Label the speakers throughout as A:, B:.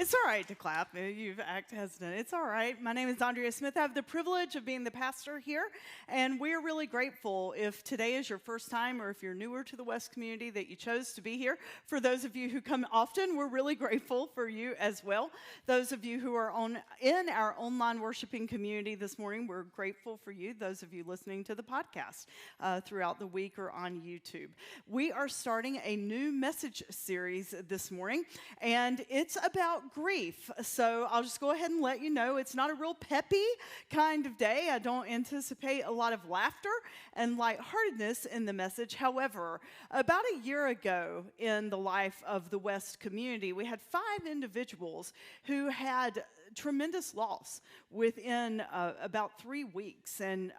A: It's all right to clap. You act hesitant. It's all right. My name is Andrea Smith. I have the privilege of being the pastor here, and we're really grateful if today is your first time or if you're newer to the West community that you chose to be here. For those of you who come often, we're really grateful for you as well. Those of you who are in our online worshiping community this morning, we're grateful for you. Those of you listening to the podcast throughout the week or on YouTube. We are starting a new message series this morning, and it's about grief. So I'll just go ahead and let you know it's not a real peppy kind of day. I don't anticipate a lot of laughter and lightheartedness in the message. However, about a year ago in the life of the West community, we had 5 individuals who had tremendous loss within about 3 weeks, and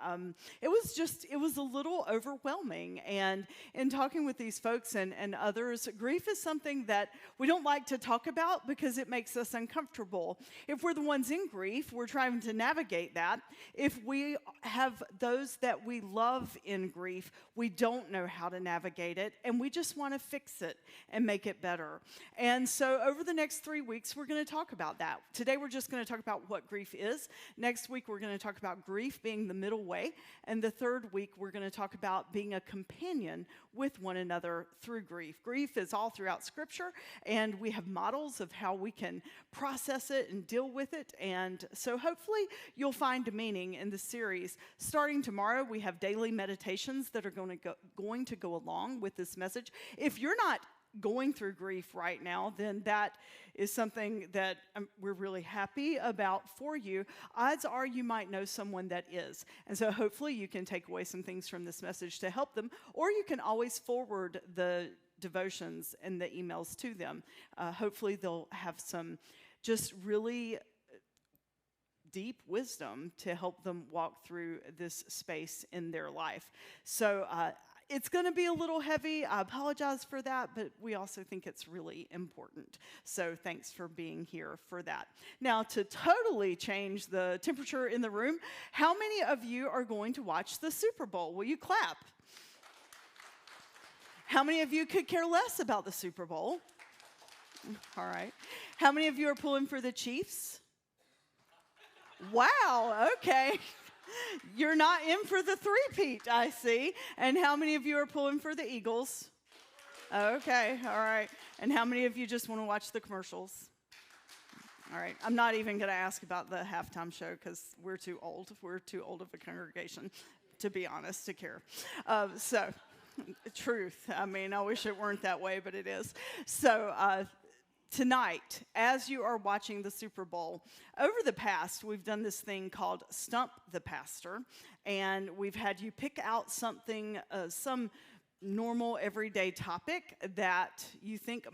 A: it was a little overwhelming. And in talking with these folks and others, grief is something that we don't like to talk about because it makes us uncomfortable. If we're the ones in grief, we're trying to navigate that. If we have those that we love in grief, we don't know how to navigate it, and we just want to fix it and make it better. And so over the next 3 weeks, we're going to talk about that. Today, we're just going to talk about what grief is. Next week, we're going to talk about grief being the middle way. And the third week, we're going to talk about being a companion with one another through grief. Grief is all throughout Scripture, and we have models of how we can process it and deal with it. And so hopefully, you'll find meaning in the series. Starting tomorrow, we have daily meditations that are going to go along with this message. If you're not going through grief right now, then that is something that we're really happy about for you. Odds are you might know someone that is. And so hopefully you can take away some things from this message to help them, or you can always forward the devotions and the emails to them. Hopefully they'll have some just really deep wisdom to help them walk through this space in their life. So it's going to be a little heavy. I apologize for that, but we also think it's really important. So thanks for being here for that. Now, to totally change the temperature in the room, how many of you are going to watch the Super Bowl? Will you clap? How many of you could care less about the Super Bowl? All right. How many of you are pulling for the Chiefs? Wow, okay. You're not in for the three-peat, I see. And how many of you are pulling for the Eagles? Okay, all right. And how many of you just want to watch the commercials? All right, I'm not even going to ask about the halftime show because we're too old. We're too old of a congregation, to be honest, to care. Truth. I mean, I wish it weren't that way, but it is. So, tonight, as you are watching the Super Bowl, over the past, we've done this thing called Stump the Pastor, and we've had you pick out something, some normal, everyday topic that you think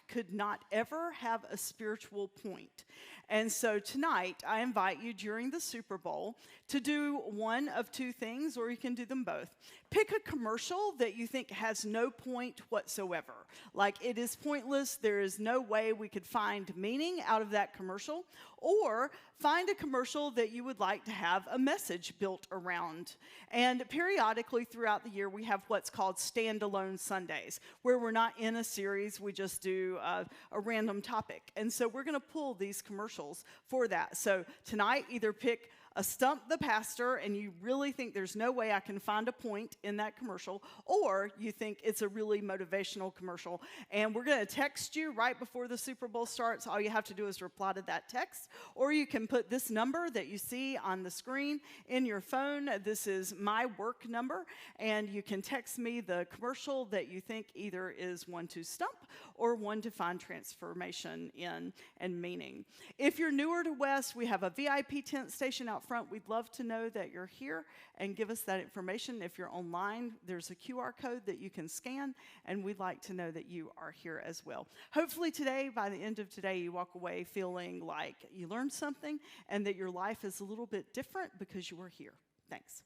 A: could not ever have a spiritual point. And so tonight, I invite you during the Super Bowl to do one of 2 things, or you can do them both. Pick a commercial that you think has no point whatsoever. Like, it is pointless, there is no way we could find meaning out of that commercial. Or find a commercial that you would like to have a message built around. And periodically throughout the year, we have what's called standalone Sundays, where we're not in a series, we just do a random topic. And so we're going to pull these commercials for that. So tonight, either pick a Stump the Pastor, and you really think there's no way I can find a point in that commercial, or you think it's a really motivational commercial. And we're going to text you right before the Super Bowl starts. All you have to do is reply to that text, or you can put this number that you see on the screen in your phone. This is my work number, and you can text me the commercial that you think either is one to stump or one to find transformation in and meaning. If you're newer to West, we have a VIP tent station out front. We'd love to know that you're here and give us that information. If you're online, there's a QR code that you can scan, and we'd like to know that you are here as well. Hopefully today, by the end of today, you walk away feeling like you learned something and that your life is a little bit different because you were here. Thanks.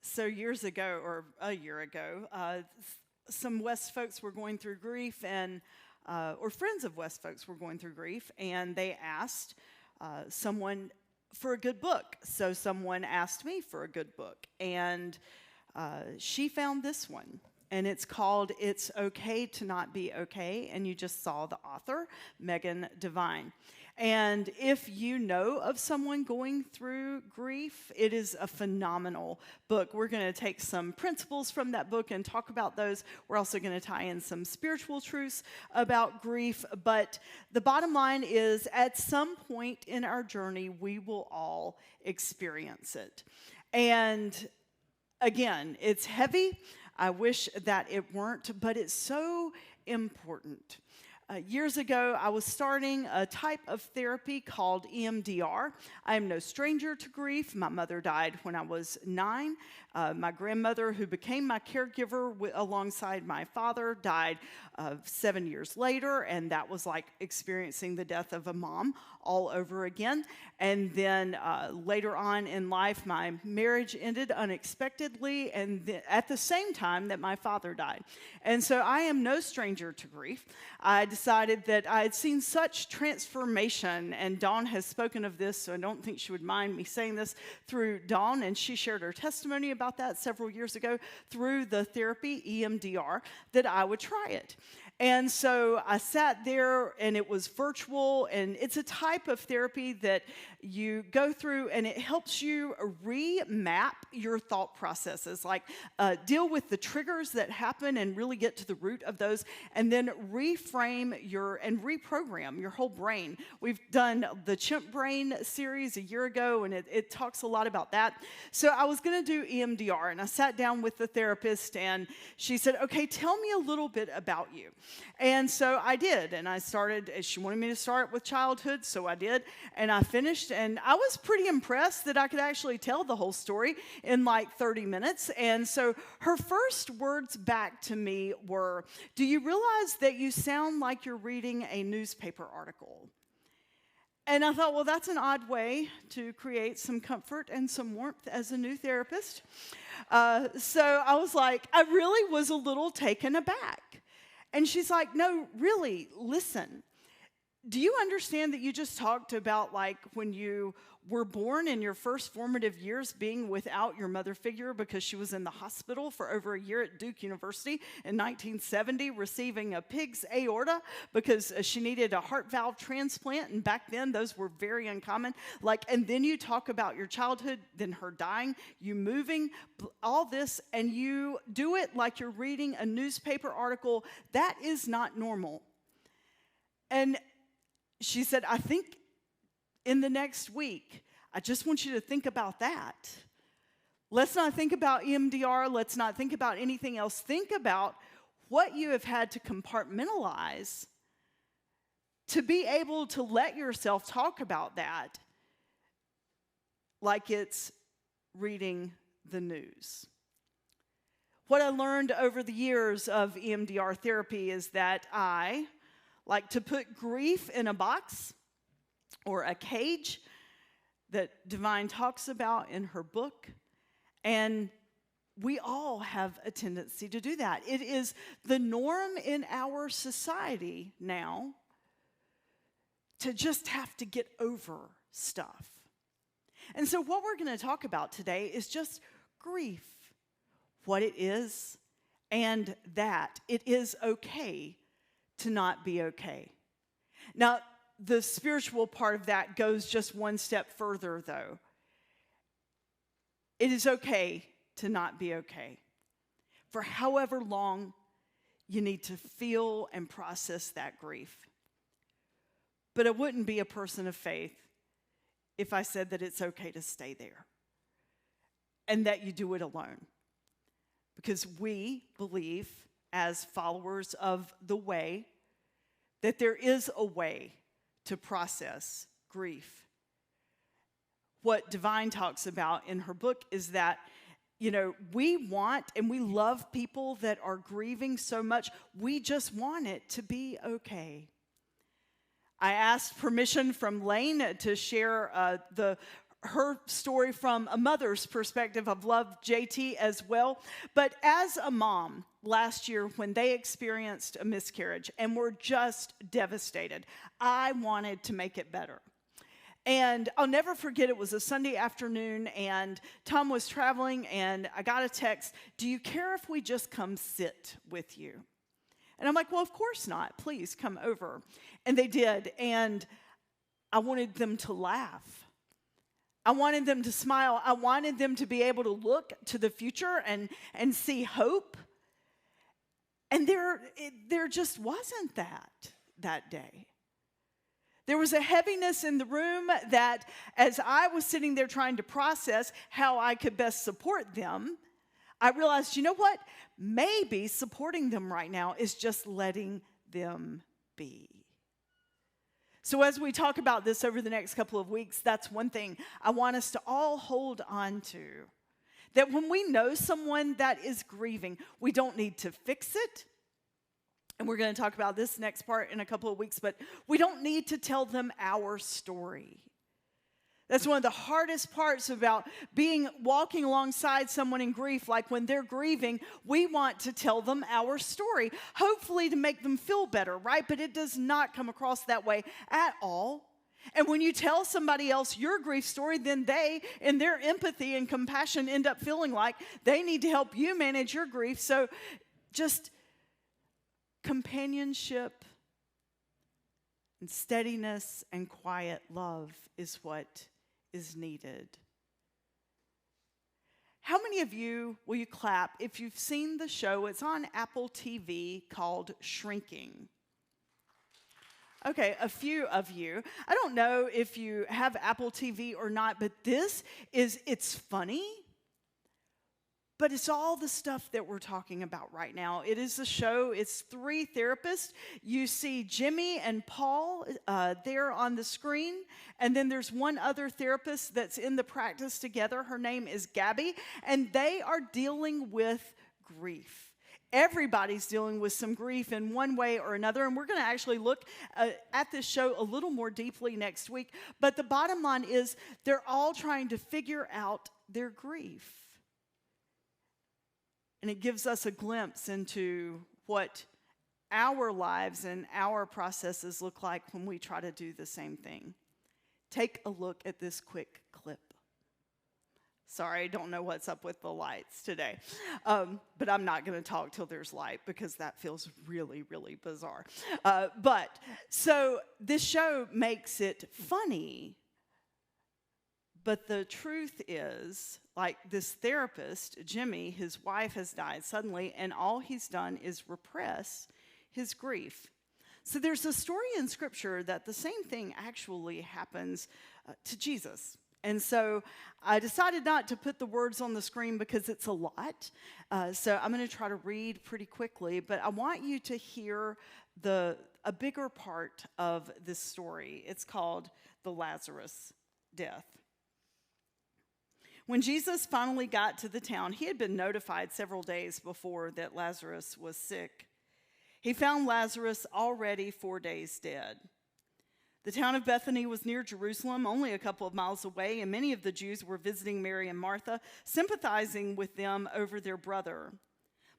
A: So years ago, or a year ago, some West folks were going through grief, and or friends of West folks were going through grief, and they asked someone for a good book. So someone asked me for a good book, and she found this one. and it's called It's Okay to Not Be Okay, and you just saw the author, Megan Devine. And if you know of someone going through grief, it is a phenomenal book. We're going to take some principles from that book and talk about those. We're also going to tie in some spiritual truths about grief. But the bottom line is, at some point in our journey, we will all experience it. And again, it's heavy. I wish that it weren't, but it's so important. Years ago, I was starting a type of therapy called EMDR. I am no stranger to grief. My mother died when I was 9. My grandmother, who became my caregiver alongside my father, died 7 years later, and that was like experiencing the death of a mom all over again. And then later on in life, my marriage ended unexpectedly, and at the same time that my father died. And so I am no stranger to grief. I decided that I had seen such transformation, and Dawn has spoken of this, so I don't think she would mind me saying this, through Dawn, and she shared her testimony about that several years ago through the therapy, EMDR, that I would try it. And so I sat there, and it was virtual, and it's a type of therapy that you go through, and it helps you remap your thought processes, like deal with the triggers that happen and really get to the root of those, and then reframe and reprogram your whole brain. We've done the Chimp Brain series a year ago, and it talks a lot about that. So I was going to do EMDR, and I sat down with the therapist, and she said, okay, tell me a little bit about you. And so I did, and I started, she wanted me to start with childhood, so I did, and I finished, and I was pretty impressed that I could actually tell the whole story in like 30 minutes. And so her first words back to me were, do you realize that you sound like you're reading a newspaper article? And I thought, well, that's an odd way to create some comfort and some warmth as a new therapist. So I was like, I really was a little taken aback. And she's like, no, really, listen. Do you understand that you just talked about like when you were born in your first formative years being without your mother figure because she was in the hospital for over a year at Duke University in 1970 receiving a pig's aorta because she needed a heart valve transplant, and back then those were very uncommon. Like, and then you talk about your childhood, then her dying, you moving, all this, and you do it like you're reading a newspaper article. That is not normal. And she said, I think in the next week, I just want you to think about that. Let's not think about EMDR. Let's not think about anything else. Think about what you have had to compartmentalize to be able to let yourself talk about that like it's reading the news. What I learned over the years of EMDR therapy is that I like to put grief in a box or a cage that Devine talks about in her book. And we all have a tendency to do that. It is the norm in our society now to just have to get over stuff. And so what we're going to talk about today is just grief, what it is, and that it is okay to not be okay. Now, the spiritual part of that goes just one step further, though. It is okay to not be okay. For however long you need to feel and process that grief. But I wouldn't be a person of faith if I said that it's okay to stay there and that you do it alone. Because we believe, as followers of the way, that there is a way to process grief. What Devine talks about in her book is that, we want and we love people that are grieving so much, we just want it to be okay. I asked permission from Lane to share her story from a mother's perspective. I've loved JT as well. But as a mom, last year when they experienced a miscarriage and were just devastated, I wanted to make it better. And I'll never forget, it was a Sunday afternoon, and Tom was traveling, and I got a text, "Do you care if we just come sit with you?" And I'm like, "Well, of course not. Please come over." And they did, and I wanted them to laugh. I wanted them to smile. I wanted them to be able to look to the future and see hope. And there just wasn't that day. There was a heaviness in the room that, as I was sitting there trying to process how I could best support them, I realized, you know what? Maybe supporting them right now is just letting them be. So as we talk about this over the next couple of weeks, that's one thing I want us to all hold on to. That when we know someone that is grieving, we don't need to fix it. And we're going to talk about this next part in a couple of weeks, but we don't need to tell them our story. That's one of the hardest parts about walking alongside someone in grief. Like when they're grieving, we want to tell them our story, hopefully to make them feel better, right? But it does not come across that way at all. And when you tell somebody else your grief story, then they, in their empathy and compassion, end up feeling like they need to help you manage your grief. So just companionship and steadiness and quiet love is what is needed. How many of you, will you clap, if you've seen the show? It's on Apple TV called Shrinking. Okay, a few of you. I don't know if you have Apple TV or not, but it's funny, but it's all the stuff that we're talking about right now. It is a show, it's 3 therapists. You see Jimmy and Paul there on the screen, and then there's one other therapist that's in the practice together. Her name is Gabby, and they are dealing with grief. Everybody's dealing with some grief in one way or another, and we're going to actually look at this show a little more deeply next week. But the bottom line is they're all trying to figure out their grief. And it gives us a glimpse into what our lives and our processes look like when we try to do the same thing. Take a look at this quick clip. Sorry, I don't know what's up with the lights today. But I'm not going to talk till there's light because that feels really, really bizarre. So this show makes it funny. But the truth is, like this therapist, Jimmy, his wife has died suddenly, and all he's done is repress his grief. So there's a story in Scripture that the same thing actually happens to Jesus. And so I decided not to put the words on the screen because it's a lot. So I'm going to try to read pretty quickly, but I want you to hear a bigger part of this story. It's called the Lazarus death. When Jesus finally got to the town, he had been notified several days before that Lazarus was sick. He found Lazarus already 4 days dead. The town of Bethany was near Jerusalem, only a couple of miles away, and many of the Jews were visiting Mary and Martha, sympathizing with them over their brother.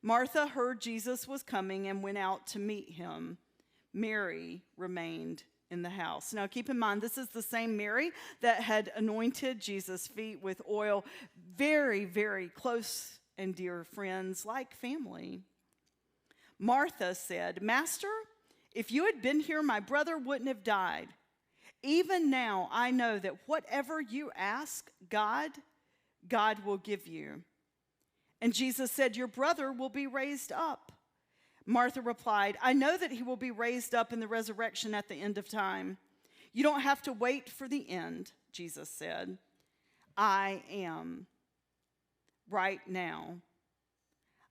A: Martha heard Jesus was coming and went out to meet him. Mary remained in the house. Now keep in mind, this is the same Mary that had anointed Jesus' feet with oil. Very, very close and dear friends, like family. Martha said, "Master, if you had been here, my brother wouldn't have died. Even now, I know that whatever you ask God will give you." And Jesus said, "Your brother will be raised up." Martha replied, "I know that he will be raised up in the resurrection at the end of time." "You don't have to wait for the end," Jesus said. "I am right now.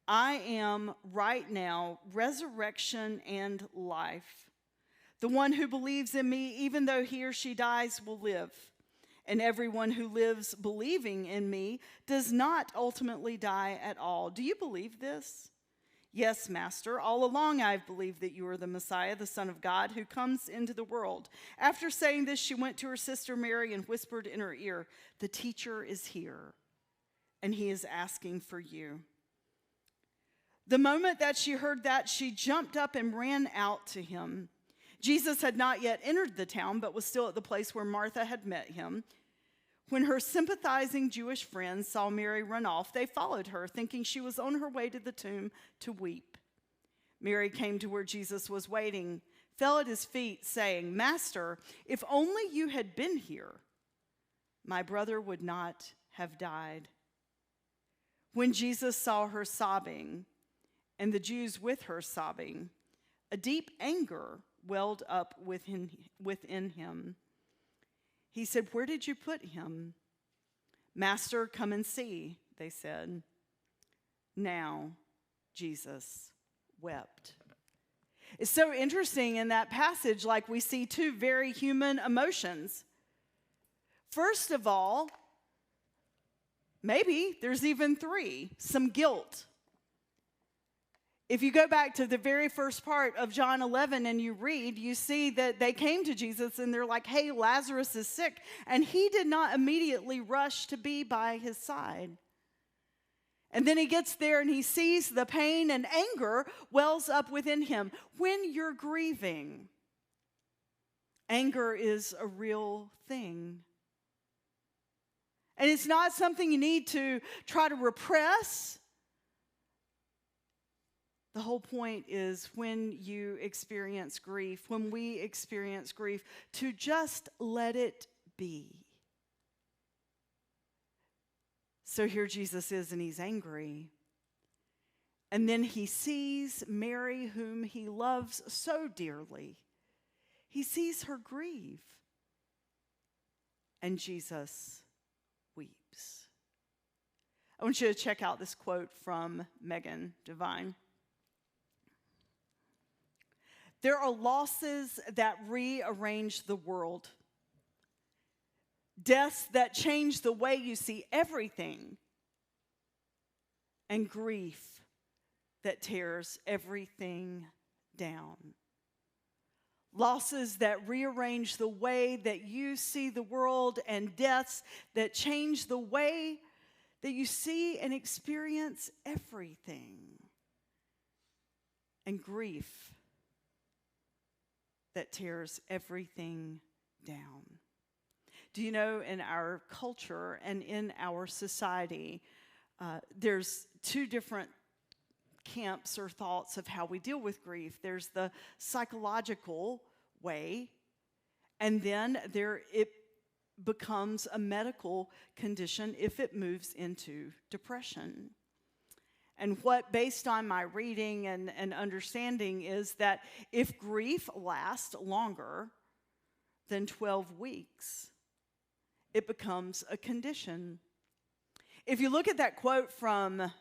A: I am right now resurrection and life. The one who believes in me, even though he or she dies, will live. And everyone who lives believing in me does not ultimately die at all. Do you believe this?" "Yes, Master. All along I've believed that you are the Messiah, the Son of God, who comes into the world." After saying this, she went to her sister Mary and whispered in her ear, "The teacher is here, and he is asking for you." The moment that she heard that, she jumped up and ran out to him. Jesus had not yet entered the town, but was still at the place where Martha had met him. When her sympathizing Jewish friends saw Mary run off, they followed her, thinking she was on her way to the tomb to weep. Mary came to where Jesus was waiting, fell at his feet, saying, "Master, if only you had been here, my brother would not have died." When Jesus saw her sobbing, and the Jews with her sobbing, a deep anger welled up within him. He said, "Where did you put him?" "Master, come and see," they said. Now Jesus wept. It's so interesting in that passage, like we see two very human emotions. First of all, maybe there's even three, some guilt. If you go back to the very first part of John 11 and you read, you see that they came to Jesus and they're like, "Hey, Lazarus is sick." And he did not immediately rush to be by his side. And then he gets there and he sees the pain and anger wells up within him. When you're grieving, anger is a real thing. And it's not something you need to try to repress. The whole point is when you experience grief, when we experience grief, to just let it be. So here Jesus is and he's angry. And then he sees Mary, whom he loves so dearly. He sees her grieve. And Jesus weeps. I want you to check out this quote from Megan Devine. "There are losses that rearrange the world. Deaths that change the way you see everything. And grief that tears everything down. Losses that rearrange the way that you see the world, and deaths that change the way that you see and experience everything. And grief that tears everything down." Do you know, in our culture and in our society, there's two different camps or thoughts of how we deal with grief. There's the psychological way, and then it becomes a medical condition if it moves into depression. And what, based on my reading and understanding, is that if grief lasts longer than 12 weeks, it becomes a condition. If you look at that quote from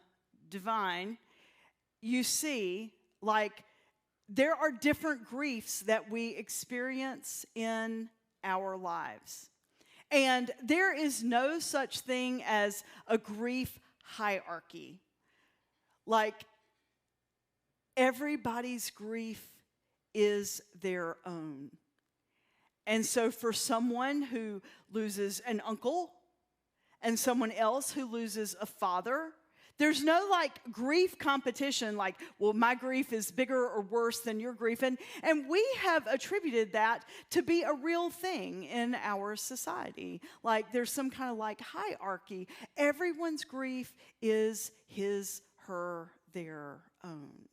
A: Divine, you see, like, there are different griefs that we experience in our lives. And there is no such thing as a grief hierarchy. Like, everybody's grief is their own. And so for someone who loses an uncle and someone else who loses a father, there's no like grief competition, like, well, my grief is bigger or worse than your grief. And we have attributed that to be a real thing in our society. Like, there's some kind of like hierarchy. Everyone's grief is his, her, their own.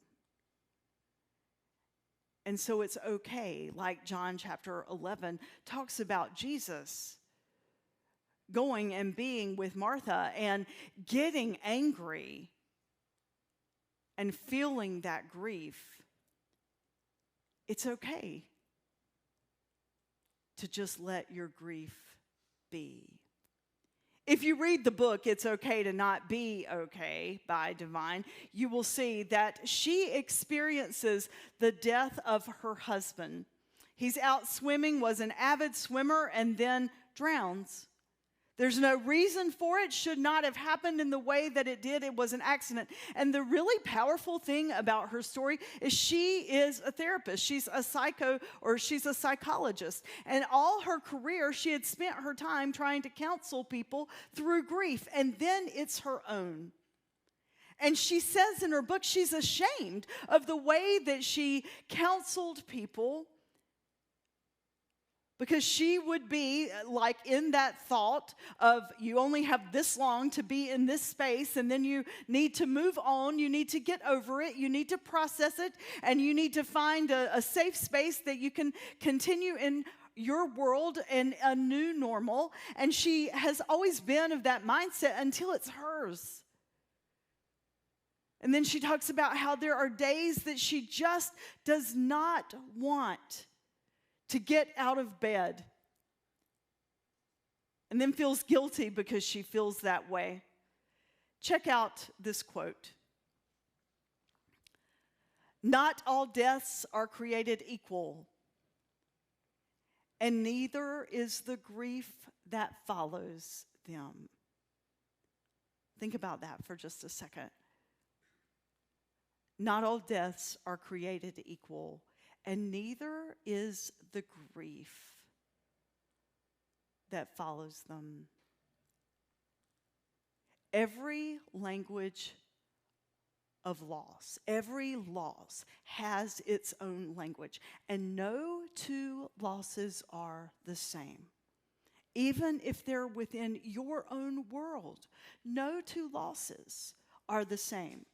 A: And so it's okay, like John chapter 11 talks about Jesus going and being with Martha and getting angry and feeling that grief. It's okay to just let your grief be. If you read the book, It's Okay to Not Be Okay by Divine, you will see that she experiences the death of her husband. He's out swimming, was an avid swimmer, and then drowns. There's no reason for it, should not have happened in the way that it did. It was an accident. And the really powerful thing about her story is she is a therapist. She's a psychologist. And all her career, she had spent her time trying to counsel people through grief. And then it's her own. And she says in her book she's ashamed of the way that she counseled people Because she would be like in that thought of you only have this long to be in this space, and then you need to move on, you need to get over it, you need to process it, and you need to find a safe space that you can continue in your world and a new normal. And she has always been of that mindset until it's hers. And then she talks about how there are days that she just does not want to get out of bed, and then feels guilty because she feels that way. Check out this quote. "Not all deaths are created equal, and neither is the grief that follows them." Think about that for just a second. Not all deaths are created equal, and neither is the grief that follows them. Every language of loss, every loss has its own language, and no two losses are the same. Even if they're within your own world, no two losses are the same.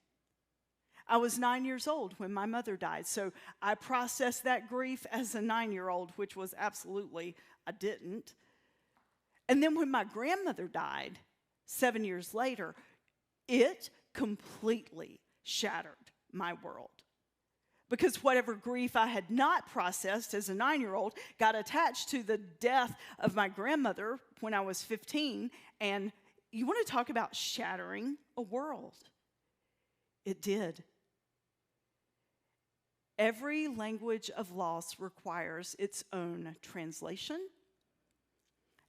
A: I was 9 years old when my mother died, so I processed that grief as a 9-year-old, which was absolutely, I didn't. And then when my grandmother died 7 years later, it completely shattered my world. Because whatever grief I had not processed as a 9-year-old got attached to the death of my grandmother when I was 15, and you want to talk about shattering a world. It did. Every language of loss requires its own translation.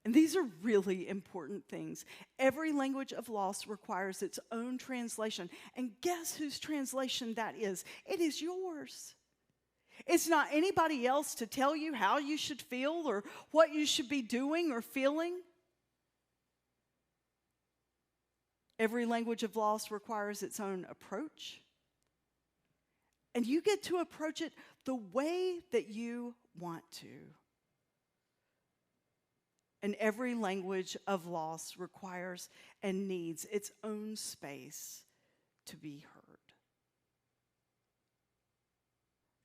A: And these are really important things. Every language of loss requires its own translation. And guess whose translation that is? It is yours. It's not anybody else to tell you how you should feel or what you should be doing or feeling. Every language of loss requires its own approach. And you get to approach it the way that you want to. And every language of loss requires and needs its own space to be heard.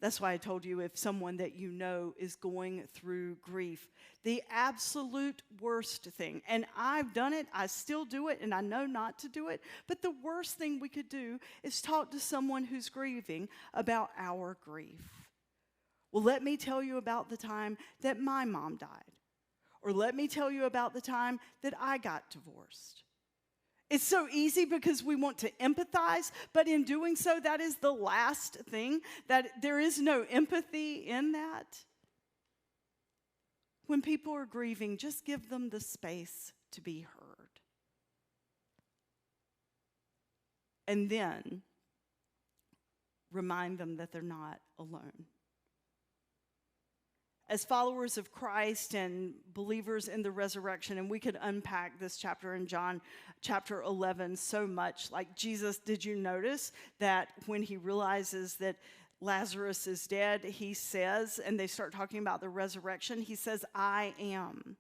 A: That's why I told you, if someone that you know is going through grief, the absolute worst thing, and I've done it, I still do it, and I know not to do it, but the worst thing we could do is talk to someone who's grieving about our grief. Well, let me tell you about the time that my mom died. Or let me tell you about the time that I got divorced. It's so easy because we want to empathize, but in doing so, that is the last thing, that there is no empathy in that. When people are grieving, just give them the space to be heard. And then remind them that they're not alone. As followers of Christ and believers in the resurrection, and we could unpack this chapter in John chapter 11 so much. Like Jesus, did you notice that when he realizes that Lazarus is dead, he says, and they start talking about the resurrection, he says, "I am."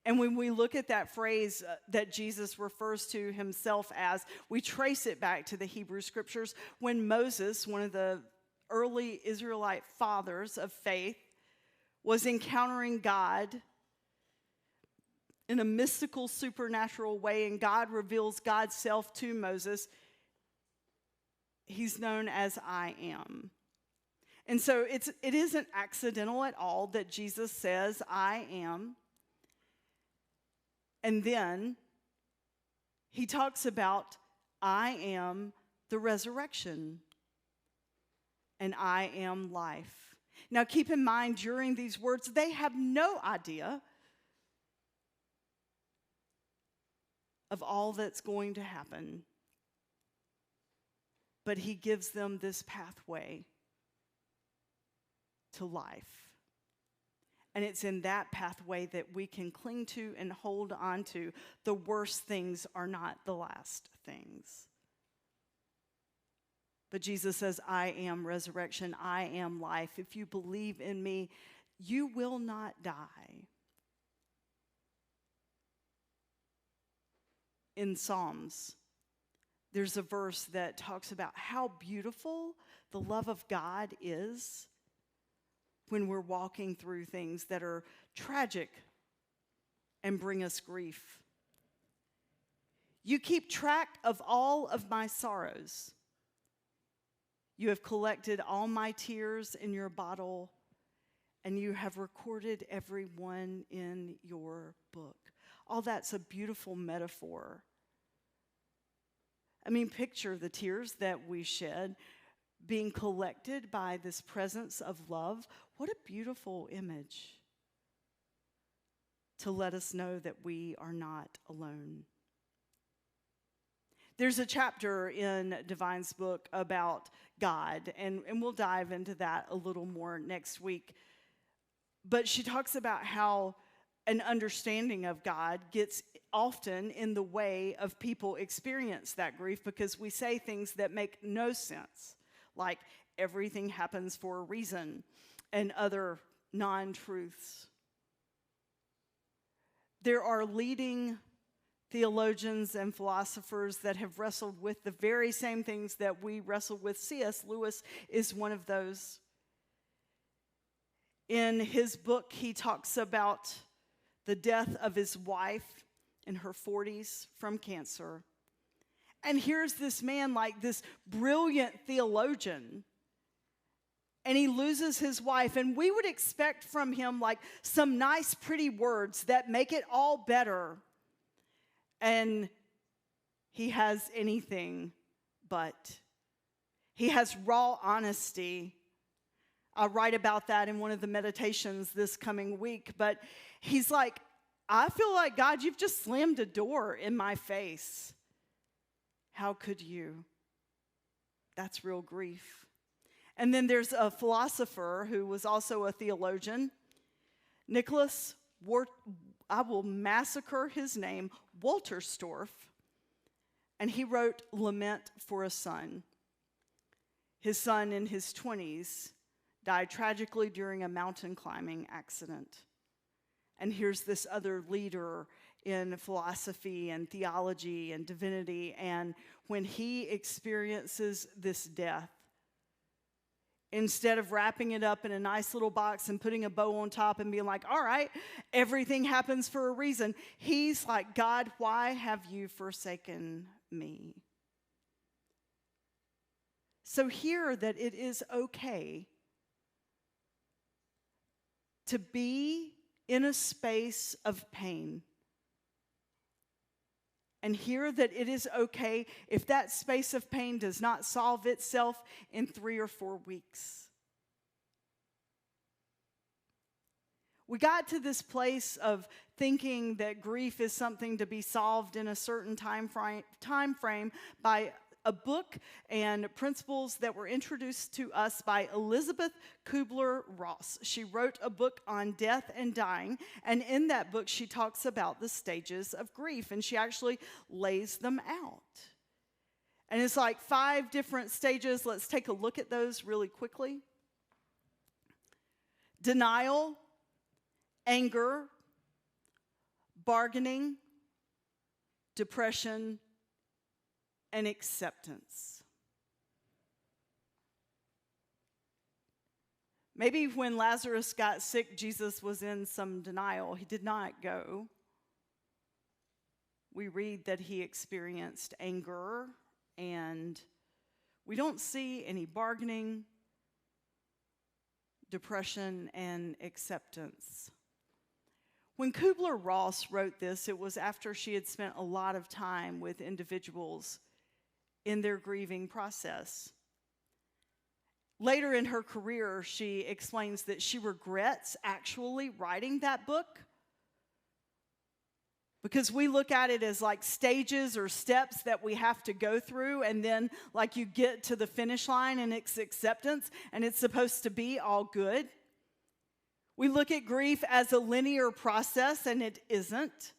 A: And when we look at that phrase that Jesus refers to himself as, we trace it back to the Hebrew scriptures when Moses, one of the early Israelite fathers of faith, was encountering God in a mystical, supernatural way, and God reveals God's self to Moses. He's known as I am. And so it isn't accidental at all that Jesus says, I am. And then he talks about, I am the resurrection, and I am life. Now, keep in mind, during these words, they have no idea of all that's going to happen. But he gives them this pathway to life. And it's in that pathway that we can cling to and hold on to. The worst things are not the last things. But Jesus says, I am resurrection, I am life. If you believe in me, You will not die. In Psalms, there's a verse that talks about how beautiful the love of God is when we're walking through things that are tragic and bring us grief. You keep track of all of my sorrows. You have collected all my tears in your bottle, and you have recorded every one in your book. All that's a beautiful metaphor. I mean, picture the tears that we shed being collected by this presence of love. What a beautiful image to let us know that we are not alone. There's a chapter in Divine's book about God, and we'll dive into that a little more next week. But she talks about how an understanding of God gets often in the way of people experience that grief because we say things that make no sense, like everything happens for a reason and other non-truths. There are leading theologians and philosophers that have wrestled with the very same things that we wrestle with. C.S. Lewis is one of those. In his book, he talks about the death of his wife in her 40s from cancer. And here's this man, like this brilliant theologian, and he loses his wife. And we would expect from him like some nice, pretty words that make it all better. And he has anything but. He has raw honesty. I'll write about that in one of the meditations this coming week. But he's like, I feel like, God, you've just slammed a door in my face. How could you? That's real grief. And then there's a philosopher who was also a theologian, Nicholas I will massacre his name, Wolterstorff, and he wrote Lament for a Son. His son in his 20s died tragically during a mountain climbing accident. And here's this other leader in philosophy and theology and divinity, and when he experiences this death, instead of wrapping it up in a nice little box and putting a bow on top and being like, all right, everything happens for a reason, he's like, God, why have you forsaken me? So hear that it is okay to be in a space of pain. And hear that it is okay if that space of pain does not solve itself in 3 or 4 weeks. We got to this place of thinking that grief is something to be solved in a certain time frame by a book and principles that were introduced to us by Elizabeth Kubler-Ross. She wrote a book on death and dying, and in that book she talks about the stages of grief, and she actually lays them out. And it's like 5 different stages. Let's take a look at those really quickly. Denial, anger, bargaining, depression, and acceptance. Maybe when Lazarus got sick, Jesus was in some denial. He did not go. We read that he experienced anger, and we don't see any bargaining, depression, and acceptance. When Kubler-Ross wrote this, it was after she had spent a lot of time with individuals in their grieving process. Later in her career, she explains that she regrets actually writing that book because we look at it as like stages or steps that we have to go through, and then like you get to the finish line and it's acceptance and it's supposed to be all good. We look at grief as a linear process, and it isn't.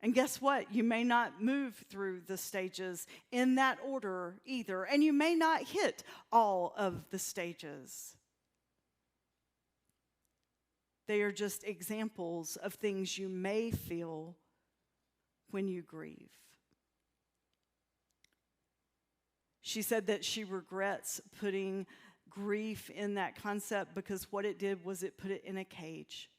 A: And guess what? You may not move through the stages in that order either, and you may not hit all of the stages. They are just examples of things you may feel when you grieve. She said that she regrets putting grief in that concept because what it did was it put it in a cage.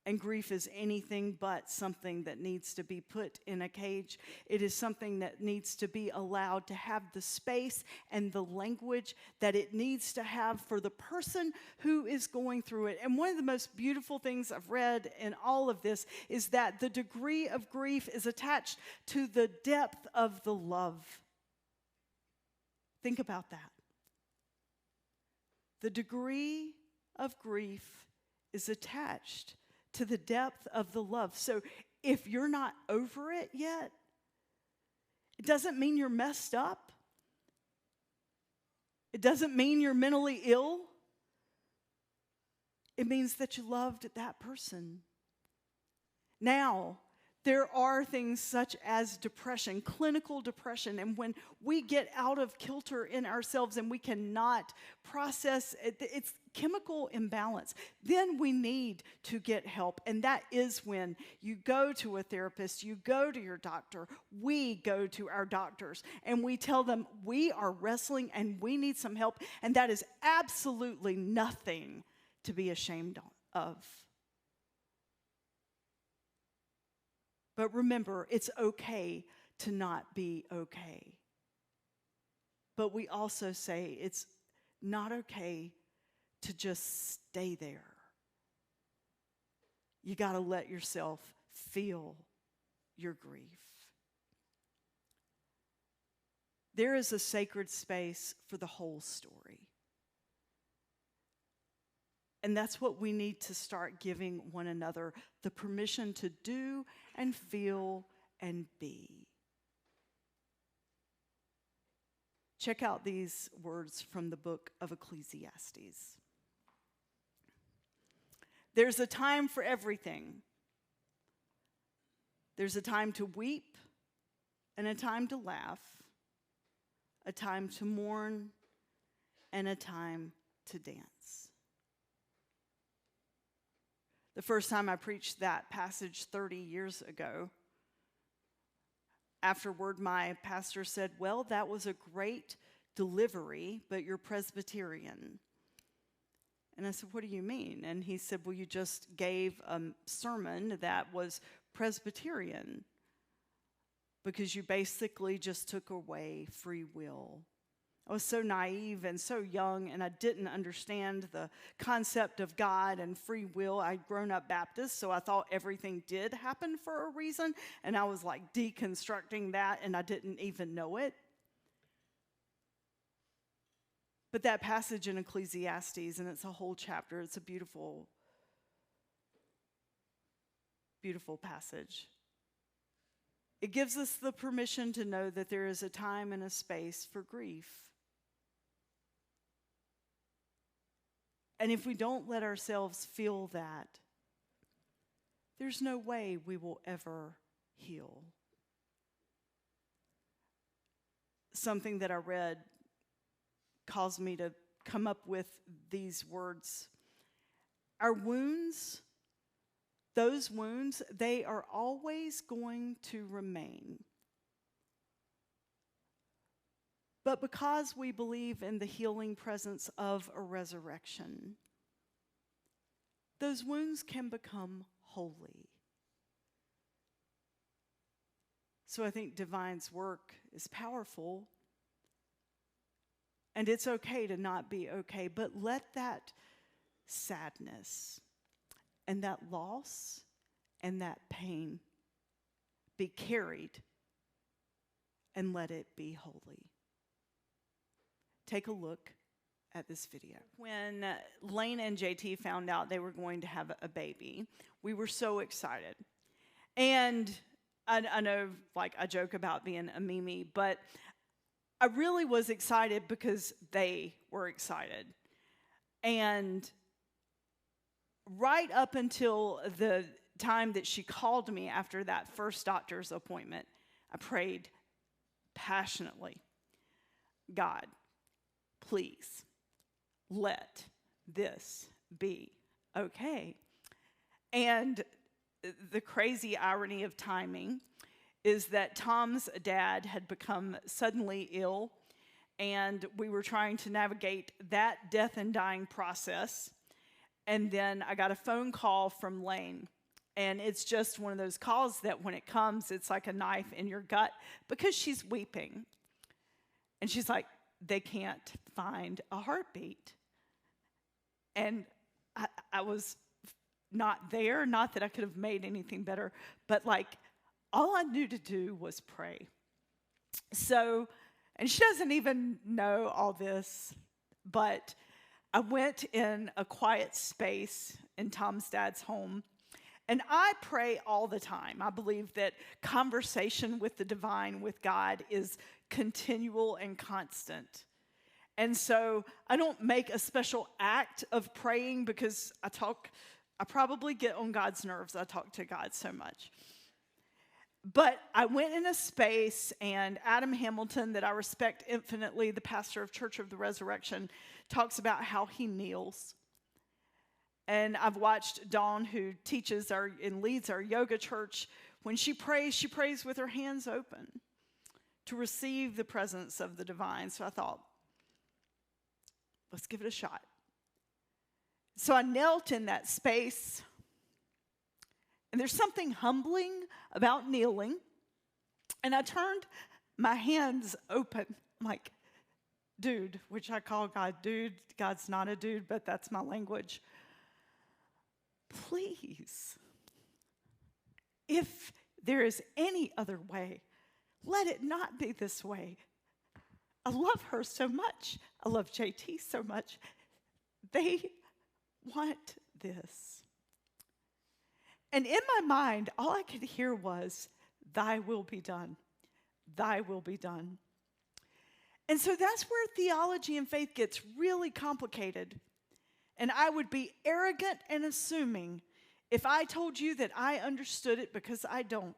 A: And grief is anything but something that needs to be put in a cage. It is something that needs to be allowed to have the space and the language that it needs to have for the person who is going through it. And one of the most beautiful things I've read in all of this is that the degree of grief is attached to the depth of the love. Think about that. The degree of grief is attached to the depth of the love. So if you're not over it yet, it doesn't mean you're messed up. It doesn't mean you're mentally ill. It means that you loved that person. Now, there are things such as depression, clinical depression, and when we get out of kilter in ourselves and we cannot process it, it's chemical imbalance, then we need to get help. And that is when you go to a therapist, you go to your doctor, we go to our doctors, and we tell them we are wrestling and we need some help, and that is absolutely nothing to be ashamed of. But remember, it's okay to not be okay. But we also say it's not okay to just stay there. You got to let yourself feel your grief. There is a sacred space for the whole story. And that's what we need to start giving one another, the permission to do and feel and be. Check out these words from the book of Ecclesiastes. There's a time for everything. There's a time to weep and a time to laugh, a time to mourn and a time to dance. The first time I preached that passage 30 years ago, afterward my pastor said, "Well, that was a great delivery, but you're Presbyterian." And I said, "What do you mean?" And he said, "Well, you just gave a sermon that was Presbyterian because you basically just took away free will." I was so naive and so young, and I didn't understand the concept of God and free will. I'd grown up Baptist, so I thought everything did happen for a reason, and I was like deconstructing that, and I didn't even know it. But that passage in Ecclesiastes, and it's a whole chapter, it's a beautiful, beautiful passage. It gives us the permission to know that there is a time and a space for grief. And if we don't let ourselves feel that, there's no way we will ever heal. Something that I read caused me to come up with these words. Our wounds, those wounds, they are always going to remain. But because we believe in the healing presence of a resurrection, those wounds can become holy. So I think Divine's work is powerful, and it's okay to not be okay, but let that sadness and that loss and that pain be carried and let it be holy. Take a look at this video. When Lane and JT found out they were going to have a baby, we were so excited. And I know, like, I joke about being a Mimi, but I really was excited because they were excited. And right up until the time that she called me after that first doctor's appointment, I prayed passionately, "God, please let this be okay. And the crazy irony of timing is that Tom's dad had become suddenly ill, and we were trying to navigate that death and dying process. And then I got a phone call from Lane. And it's just one of those calls that when it comes, it's like a knife in your gut because she's weeping. And she's like, they can't find a heartbeat. And I was not there, not that I could have made anything better, but like all I knew to do was pray. So, and she doesn't even know all this, but I went in a quiet space in Tom's dad's home, and I pray all the time. I believe that conversation with the divine, with God, is continual and constant. And so I don't make a special act of praying because I probably get on God's nerves. I talk to God so much. But I went in a space, and Adam Hamilton, that I respect infinitely, the pastor of Church of the Resurrection, talks about how he kneels. And I've watched Dawn, who teaches and leads our yoga church. When she prays with her hands open to receive the presence of the divine. So I thought, let's give it a shot. So I knelt in that space. And there's something humbling about kneeling. And I turned my hands open. I'm like, dude, which I call God dude. God's not a dude, but that's my language. Please, if there is any other way, let it not be this way. I love her so much. I love JT so much. They want this. And in my mind, all I could hear was, thy will be done. Thy will be done. And so that's where theology and faith gets really complicated. And I would be arrogant and assuming if I told you that I understood it, because I don't.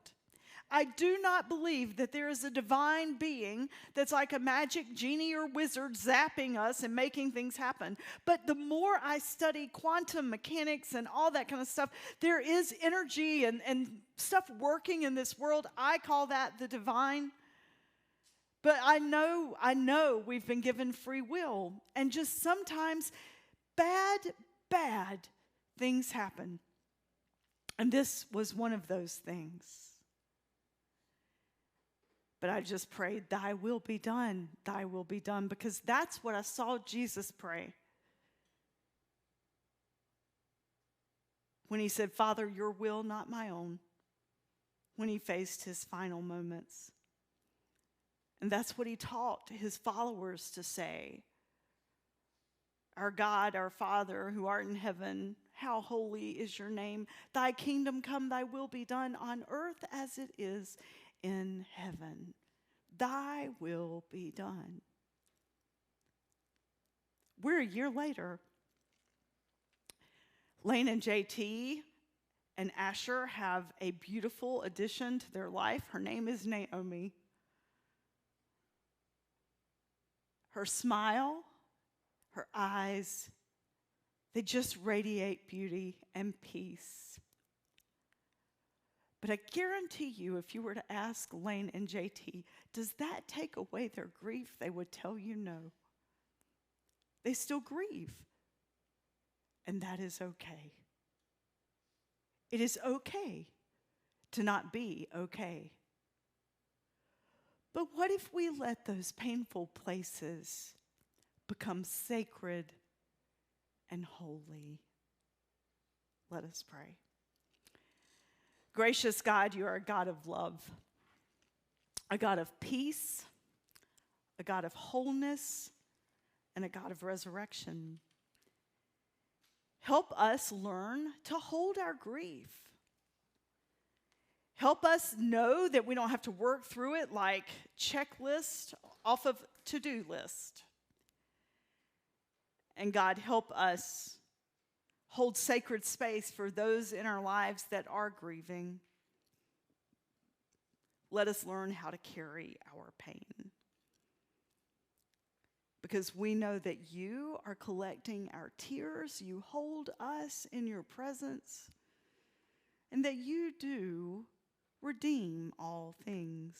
A: I do not believe that there is a divine being that's like a magic genie or wizard zapping us and making things happen. But the more I study quantum mechanics and all that kind of stuff, there is energy and stuff working in this world. I call that the divine. But I know we've been given free will. And just sometimes bad things happen. And this was one of those things. But I just prayed, thy will be done, because that's what I saw Jesus pray. When he said, Father, your will, not my own, when he faced his final moments. And that's what he taught his followers to say. Our God, our Father, who art in heaven, how holy is your name. Thy kingdom come, thy will be done on earth as it is in heaven. Thy will be done. We're a year later. Lane and JT and Asher have a beautiful addition to their life. Her name is Naomi. Her smile, her eyes, they just radiate beauty and peace. But I guarantee you, if you were to ask Lane and JT, does that take away their grief? They would tell you no. They still grieve. And that is okay. It is okay to not be okay. But what if we let those painful places become sacred and holy? Let us pray. Gracious God, you are a God of love, a God of peace, a God of wholeness, and a God of resurrection. Help us learn to hold our grief. Help us know that we don't have to work through it like checklist off of to-do list. And God, help us hold sacred space for those in our lives that are grieving. Let us learn how to carry our pain. because we know that you are collecting our tears, you hold us in your presence, and that you do redeem all things.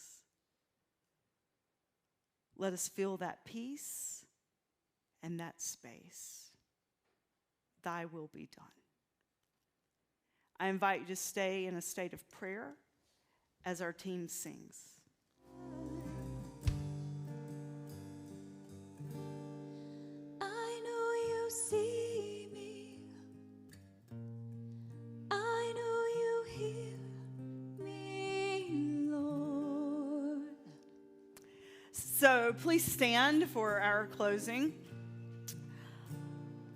A: Let us feel that peace and that space. Thy will be done. I invite you to stay in a state of prayer as our team sings.
B: I know you see me. I know you hear me, Lord.
A: So please stand for our closing.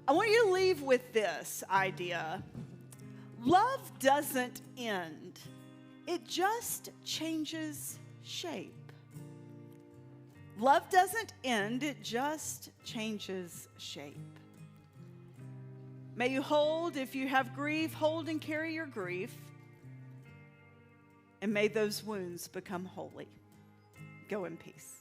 A: I want you to leave with this idea. Love doesn't end. It just changes shape. Love doesn't end. It just changes shape. May you hold, if you have grief, hold and carry your grief. And may those wounds become holy. Go in peace.